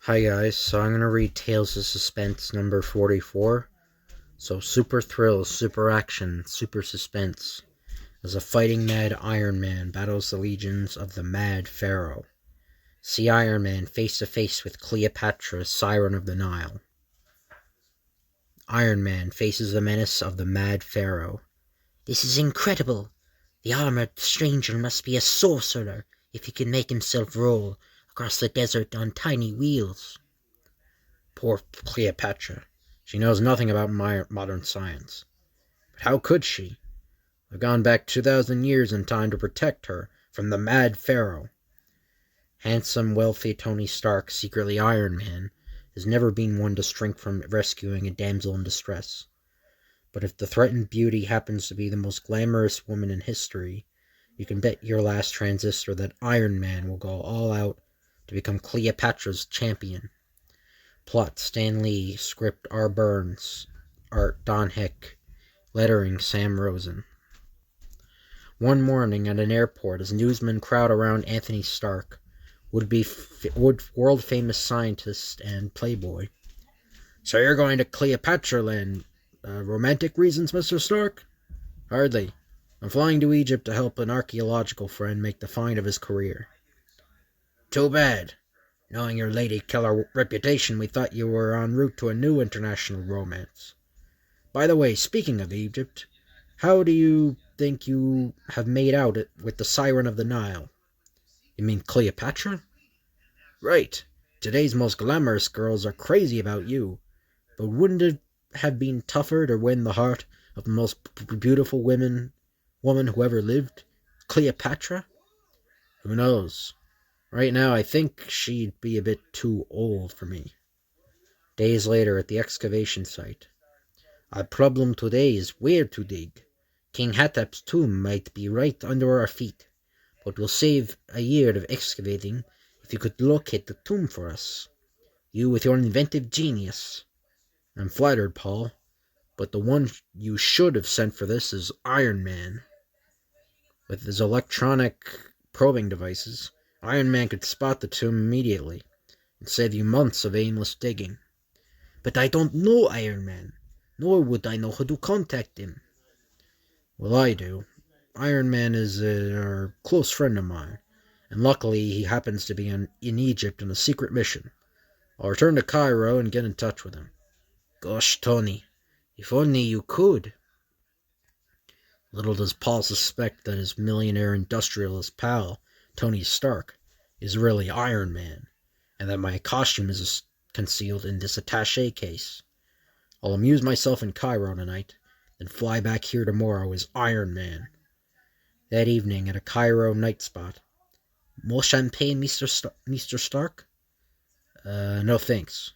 Hi guys, so I'm going to read Tales of Suspense number 44. So super thrills, super action, super suspense. As a fighting mad Iron Man battles the legions of the Mad Pharaoh. See Iron Man face to face with Cleopatra, Siren of the Nile. Iron Man faces the menace of the Mad Pharaoh. This is incredible. The armored stranger must be a sorcerer if he can make himself roll across the desert on tiny wheels. Poor Cleopatra. She knows nothing about modern science. But how could she? I've gone back 2,000 years in time to protect her from the Mad Pharaoh. Handsome, wealthy Tony Stark, secretly Iron Man, has never been one to shrink from rescuing a damsel in distress. But if the threatened beauty happens to be the most glamorous woman in history, you can bet your last transistor that Iron Man will go all out to become Cleopatra's champion. Plot Stan Lee, script R. Burns, art Don Heck, lettering Sam Rosen. One morning at an airport, as newsmen crowd around Anthony Stark, world-famous scientist and playboy. So you're going to Cleopatra land. Romantic reasons, Mr. Stark? Hardly. I'm flying to Egypt to help an archaeological friend make the find of his career. Too bad. Knowing your lady killer reputation, we thought you were en route to a new international romance. By the way, speaking of Egypt, how do you think you have made out with the Siren of the Nile? You mean Cleopatra? Right. Today's most glamorous girls are crazy about you. But wouldn't it have been tougher to win the heart of the most beautiful woman who ever lived? Cleopatra? Who knows? Right now, I think she'd be a bit too old for me. Days later, at the excavation site. Our problem today is where to dig. King Hatep's tomb might be right under our feet, but we'll save a year of excavating if you could locate the tomb for us. You with your inventive genius. I'm flattered, Paul, but the one you should have sent for this is Iron Man. With his electronic probing devices, Iron Man could spot the tomb immediately and save you months of aimless digging. But I don't know Iron Man, nor would I know how to contact him. Well, I do. Iron Man is a close friend of mine, and luckily he happens to be in Egypt on a secret mission. I'll return to Cairo and get in touch with him. Gosh, Tony, if only you could. Little does Paul suspect that his millionaire industrialist pal, Tony Stark, is really Iron Man, and that my costume is concealed in this attaché case. I'll amuse myself in Cairo tonight, then fly back here tomorrow as Iron Man. That evening, at a Cairo night spot. More champagne, Mr. Stark? No thanks.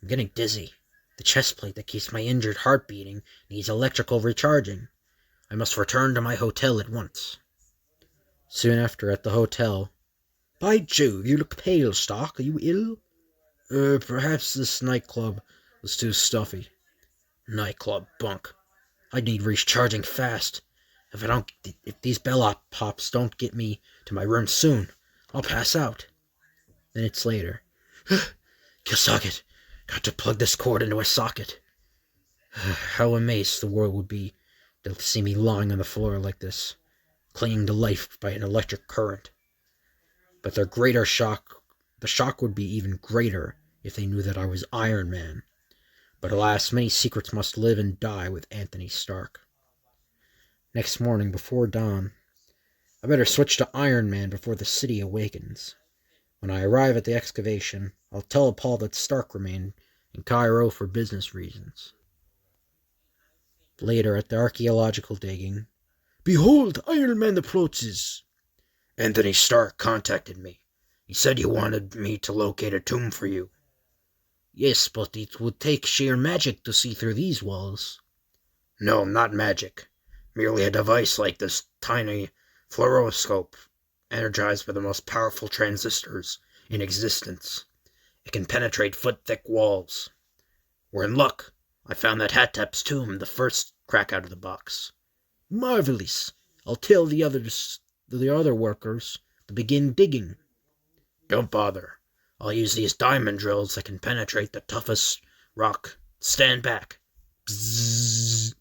I'm getting dizzy. The chest plate that keeps my injured heart beating needs electrical recharging. I must return to my hotel at once. Soon after, at the hotel. By Jove, you look pale, Stark. Are you ill? Perhaps this nightclub was too stuffy. Nightclub bunk. I need recharging fast. If these bellhop pops don't get me to my room soon, I'll pass out. Minutes later. Kill socket. Got to plug this cord into a socket. How amazed the world would be to see me lying on the floor like this, clinging to life by an electric current. But the shock would be even greater if they knew that I was Iron Man. But alas, many secrets must live and die with Anthony Stark. Next morning, before dawn, I better switch to Iron Man before the city awakens. When I arrive at the excavation, I'll tell Paul that Stark remained in Cairo for business reasons. Later, at the archaeological digging. Behold, Iron Man approaches. Anthony Stark contacted me. He said you wanted me to locate a tomb for you. Yes, but it would take sheer magic to see through these walls. No, not magic. Merely a device like this tiny fluoroscope, energized by the most powerful transistors in existence. It can penetrate foot-thick walls. We're in luck. I found that Hatep's tomb the first crack out of the box. Marvelous. I'll tell the other workers to begin digging. Don't bother. I'll use these diamond drills that can penetrate the toughest rock. Stand back. Bzzz.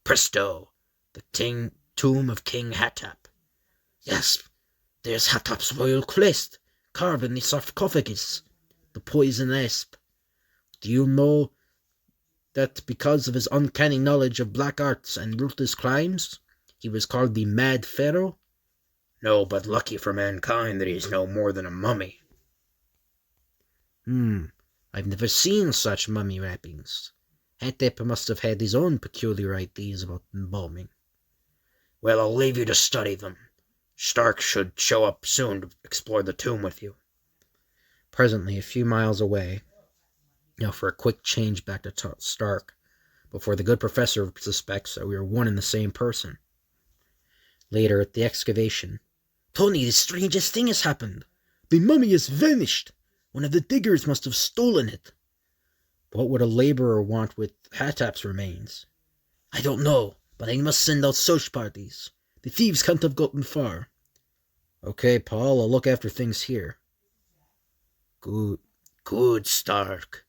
Presto! The tomb of King Hattab. Yes, there's Hattab's royal crest, carved in the sarcophagus. The poison asp. Do you know that because of his uncanny knowledge of black arts and ruthless crimes, he was called the Mad Pharaoh? No, but lucky for mankind that he's no more than a mummy. I've never seen such mummy wrappings. Hattab must have had his own peculiar ideas about embalming. Well, I'll leave you to study them. Stark should show up soon to explore the tomb with you. Presently, a few miles away, now for a quick change back to Stark, before the good professor suspects that we are one and the same person. Later, at the excavation, Tony, the strangest thing has happened. The mummy has vanished. One of the diggers must have stolen it. What would a laborer want with Hattab's remains? I don't know, but I must send out search parties. The thieves can't have gotten far. Okay, Paul, I'll look after things here. Good, Stark.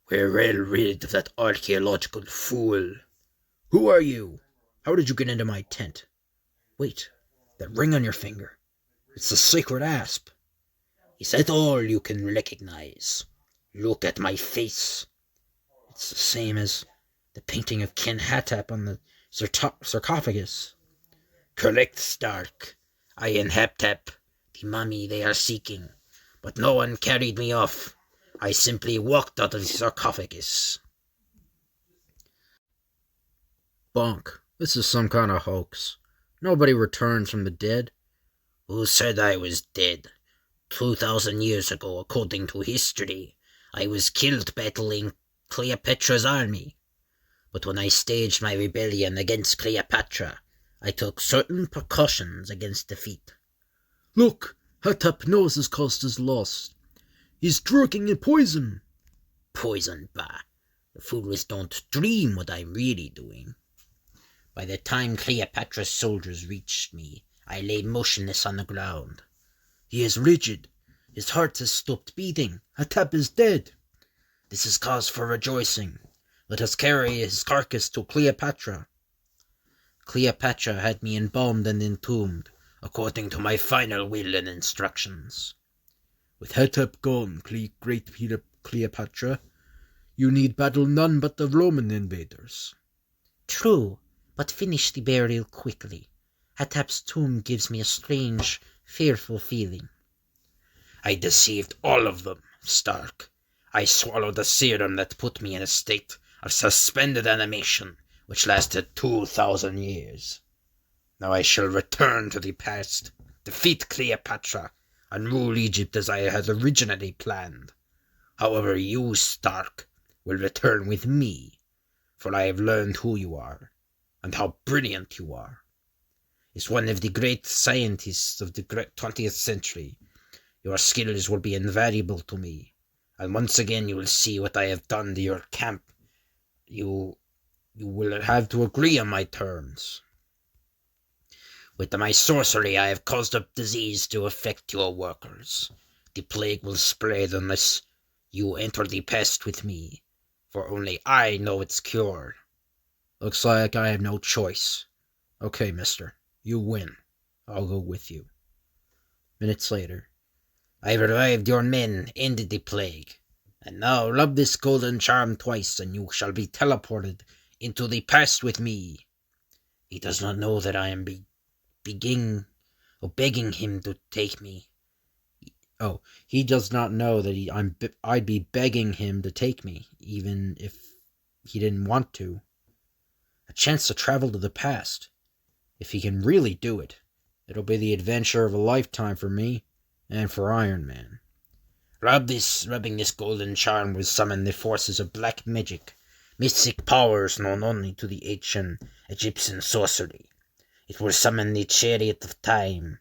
We're well rid of that archaeological fool. Who are you? How did you get into my tent? Wait, that ring on your finger. It's the sacred asp. Is that all you can recognize? Look at my face. It's the same as the painting of King Hattab on the sarcophagus. Correct, Stark. I am Hattab, the mummy they are seeking. But no one carried me off. I simply walked out of the sarcophagus. Bunk. This is some kind of hoax. Nobody returns from the dead. Who said I was dead? 2,000 years ago, according to history, I was killed battling Cleopatra's army. But when I staged my rebellion against Cleopatra, I took certain precautions against defeat. Look, Hattab knows his cost is lost. He's drinking in poison. Poison, bah. The foolish don't dream what I'm really doing. By the time Cleopatra's soldiers reached me, I lay motionless on the ground. He is rigid. His heart has stopped beating. Hattab is dead. This is cause for rejoicing. Let us carry his carcass to Cleopatra. Cleopatra had me embalmed and entombed, according to my final will and instructions. With Hattab gone, great Cleopatra, you need battle none but the Roman invaders. True, but finish the burial quickly. Hattab's tomb gives me a strange, fearful feeling. I deceived all of them, Stark. I swallowed a serum that put me in a state of suspended animation, which lasted 2,000 years. Now I shall return to the past, defeat Cleopatra, and rule Egypt as I had originally planned. However, you, Stark, will return with me, for I have learned who you are, and how brilliant you are. As one of the great scientists of the 20th century, your skills will be invaluable to me, and once again you will see what I have done to your camp. You will have to agree on my terms. With my sorcery, I have caused a disease to affect your workers. The plague will spread unless you enter the past with me, for only I know its cure. Looks like I have no choice. Okay, mister, you win. I'll go with you. Minutes later. I revived your men, ended the plague. And now rub this golden charm twice, and you shall be teleported into the past with me. He does not know that I am begging him to take me. Oh, he does not know that I'd be begging him to take me, even if he didn't want to. A chance to travel to the past. If he can really do it, it'll be the adventure of a lifetime for me and for Iron Man. Rubbing this golden charm will summon the forces of black magic, mystic powers known only to the ancient Egyptian sorcery. It will summon the chariot of time.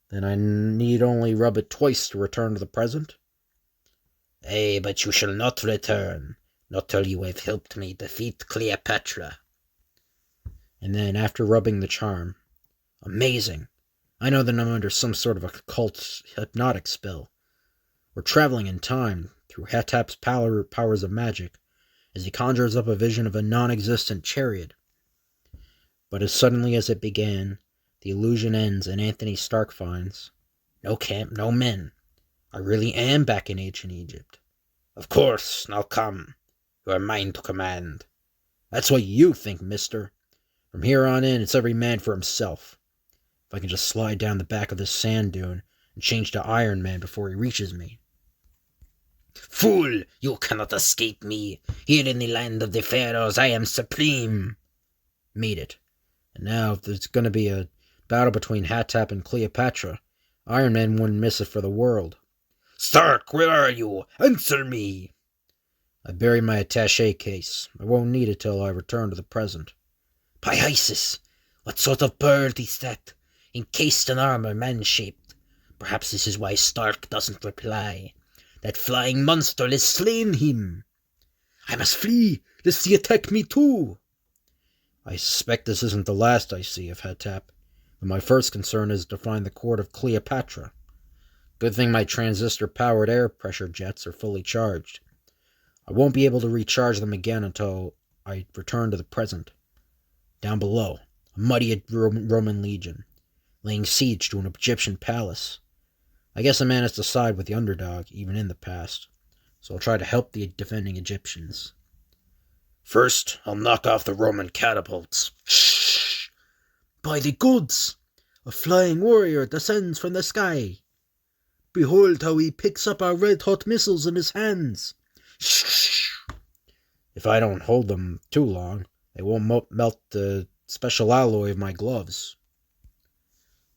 Then I need only rub it twice to return to the present? Ay, but you shall not return, not till you have helped me defeat Cleopatra. And then, after rubbing the charm, amazing! I know that I'm under some sort of occult hypnotic spell. We're traveling in time through Hatap's powers of magic as he conjures up a vision of a non-existent chariot. But as suddenly as it began, the illusion ends and Anthony Stark finds, no camp, no men. I really am back in ancient Egypt. Of course, now come. You are mine to command. That's what you think, mister. From here on in, it's every man for himself. If I can just slide down the back of this sand dune and change to Iron Man before he reaches me. Fool! You cannot escape me. Here in the land of the pharaohs, I am supreme. Meet it. And now, if there's going to be a battle between Hatap and Cleopatra, Iron Man wouldn't miss it for the world. Stark, where are you? Answer me! I buried my attaché case. I won't need it till I return to the present. By Isis! What sort of bird is that? Encased in armor, man-shaped. Perhaps this is why Stark doesn't reply. That flying monster has slain him. I must flee, lest he attack me too. I suspect this isn't the last I see of Hatap, but my first concern is to find the court of Cleopatra. Good thing my transistor-powered air pressure jets are fully charged. I won't be able to recharge them again until I return to the present. Down below, a mighty Roman legion, laying siege to an Egyptian palace. I guess a man has to side with the underdog, even in the past, so I'll try to help the defending Egyptians. First, I'll knock off the Roman catapults. Shh! By the gods! A flying warrior descends from the sky. Behold how he picks up our red-hot missiles in his hands. Shh! If I don't hold them too long, they won't melt the special alloy of my gloves.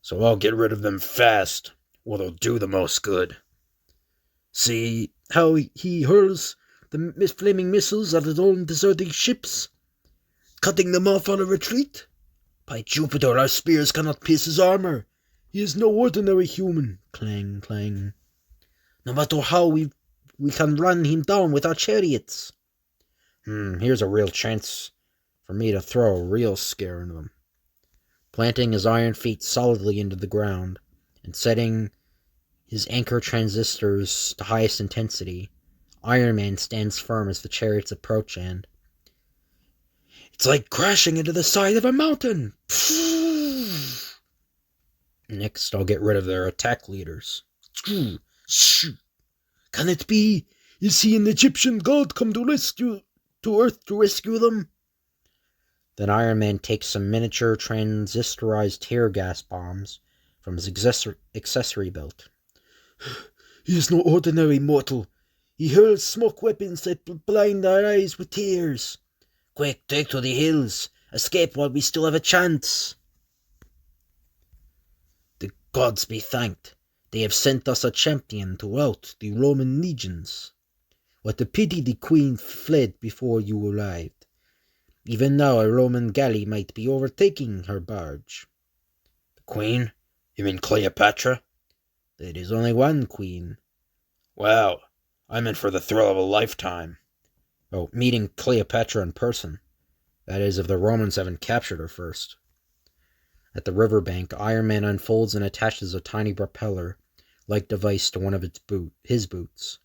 So I'll get rid of them fast, or they'll do the most good. See how he hurls the flaming missiles at his own deserting ships, cutting them off on a retreat? By Jupiter, our spears cannot pierce his armor. He is no ordinary human. Clang, clang. No matter how we can run him down with our chariots. Here's a real chance for me to throw a real scare into them. Planting his iron feet solidly into the ground and setting his anchor transistors to highest intensity, Iron Man stands firm as the chariots approach and... It's like crashing into the side of a mountain! Next, I'll get rid of their attack leaders. Can it be? Is he an Egyptian god come to Earth to rescue them? Then Iron Man takes some miniature transistorized tear gas bombs from his accessory belt. He is no ordinary mortal. He hurls smoke weapons that blind our eyes with tears. Quick, take to the hills. Escape while we still have a chance. The gods be thanked. They have sent us a champion to rout the Roman legions. What a pity the queen fled before you arrived. Even now a Roman galley might be overtaking her barge. The queen? You mean Cleopatra? There is only one queen. Wow, I'm in for the thrill of a lifetime. Oh, meeting Cleopatra in person. That is, if the Romans haven't captured her first. At the riverbank, Iron Man unfolds and attaches a tiny propeller-like device to one of his boots.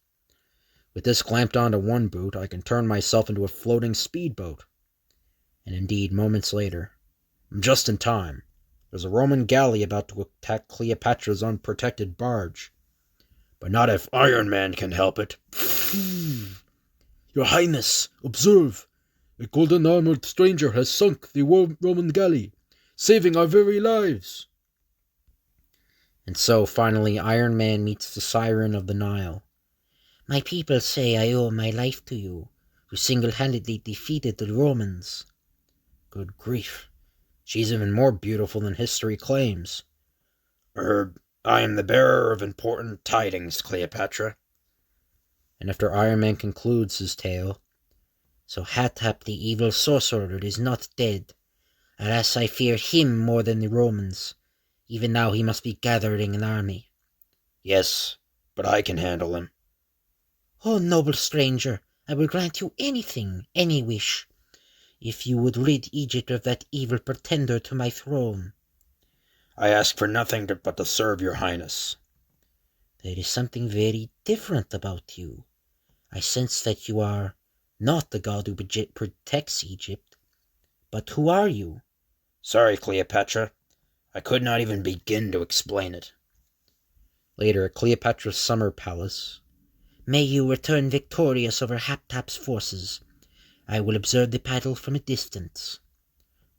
With this clamped onto one boot, I can turn myself into a floating speedboat. And indeed, moments later, I'm just in time. There's a Roman galley about to attack Cleopatra's unprotected barge. But not if Iron Man can help it. Your Highness, observe. A golden-armored stranger has sunk the Roman galley, saving our very lives. And so, finally, Iron Man meets the Siren of the Nile. My people say I owe my life to you, who single-handedly defeated the Romans. Good grief. She's even more beautiful than history claims. I am the bearer of important tidings, Cleopatra. And after Iron Man concludes his tale, so Hatap the evil sorcerer is not dead. Alas, I fear him more than the Romans. Even now he must be gathering an army. Yes, but I can handle him. Oh, noble stranger, I will grant you anything, any wish, if you would rid Egypt of that evil pretender to my throne. I ask for nothing but to serve your Highness. There is something very different about you. I sense that you are not the god who protects Egypt. But who are you? Sorry, Cleopatra. I could not even begin to explain it. Later, at Cleopatra's summer palace. May you return victorious over Hatap's forces. I will observe the battle from a distance.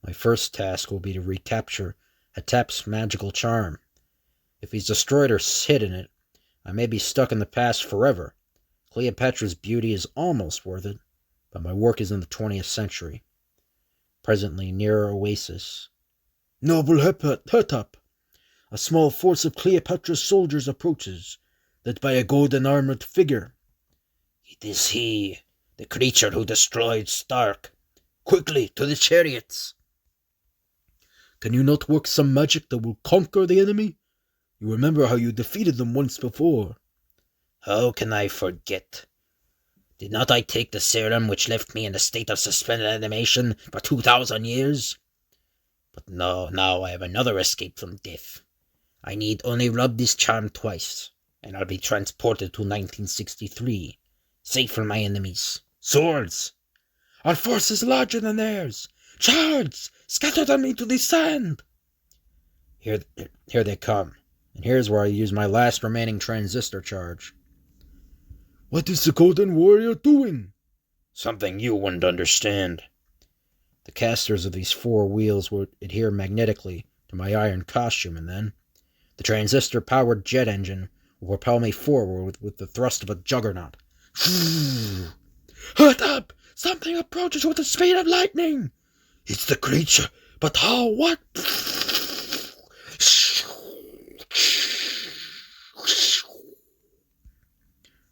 My first task will be to recapture Hatep's magical charm. If he's destroyed or hidden it, I may be stuck in the past forever. Cleopatra's beauty is almost worth it, but my work is in the 20th century. Presently, near our oasis. Noble Hetep, a small force of Cleopatra's soldiers approaches, led by a golden armored figure. It is he, the creature who destroyed Stark. Quickly, to the chariots! Can you not work some magic that will conquer the enemy? You remember how you defeated them once before. How can I forget? Did not I take the serum which left me in a state of suspended animation for 2,000 years? But no, now I have another escape from death. I need only rub this charm twice, and I'll be transported to 1963, safe from my enemies. Swords! Our force is larger than theirs. Charge! Scatter them into the sand! Here they come, and here's where I use my last remaining transistor charge. What is the Golden Warrior doing? Something you wouldn't understand. The casters of these 4 wheels would adhere magnetically to my iron costume, and then the transistor-powered jet engine will propel me forward with the thrust of a juggernaut. Hut up! Something approaches with the speed of lightning! It's the creature, but how? What?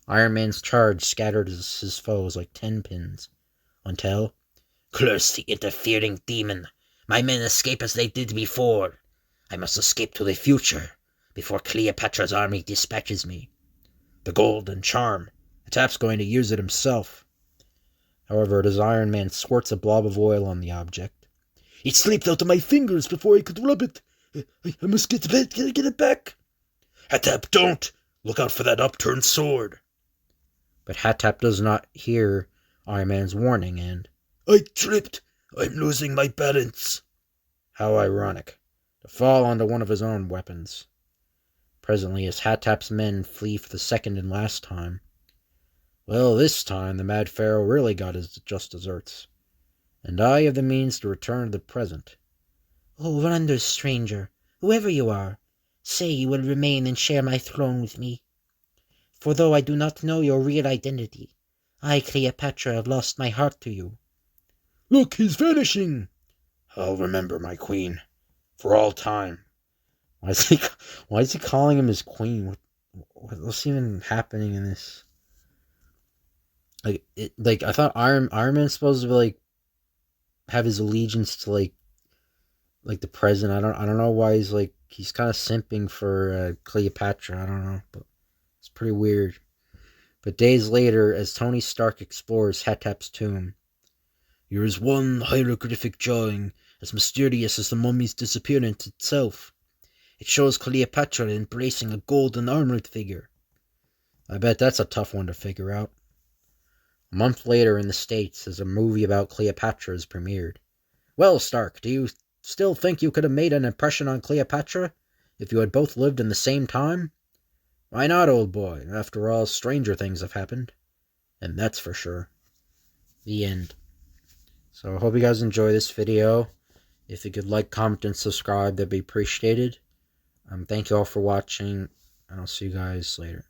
Iron Man's charge scattered his foes like 10 pins, until... Curse the interfering demon! My men escape as they did before. I must escape to the future, before Cleopatra's army dispatches me. The golden charm. Hatep's going to use it himself. However, as Iron Man squirts a blob of oil on the object, it slipped out of my fingers before I could rub it. I must get it back. Hatep, don't! Look out for that upturned sword. But Hatep does not hear Iron Man's warning, and... I tripped! I'm losing my balance. How ironic. To fall onto one of his own weapons. Presently, as Hatep's men flee for the second and last time... Well, this time the Mad Pharaoh really got his just desserts. And I have the means to return to the present. Oh, wondrous stranger, whoever you are, say you will remain and share my throne with me. For though I do not know your real identity, I, Cleopatra, have lost my heart to you. Look, he's vanishing! I'll remember my queen. For all time. Why is he calling him his queen? What's even happening in this? I thought Iron Man's supposed to be have his allegiance to like the president. I don't know why he's kind of simping for Cleopatra. I don't know, but it's pretty weird. But days later, as Tony Stark explores Hatep's tomb, there is one hieroglyphic drawing as mysterious as the mummy's disappearance itself. It shows Cleopatra embracing a golden armored figure. I bet that's a tough one to figure out. A month later in the States, as a movie about Cleopatra is premiered. Well, Stark, do you still think you could have made an impression on Cleopatra if you had both lived in the same time? Why not, old boy? After all, stranger things have happened. And that's for sure. The end. So I hope you guys enjoy this video. If you could like, comment, and subscribe, that'd be appreciated. Thank you all for watching, and I'll see you guys later.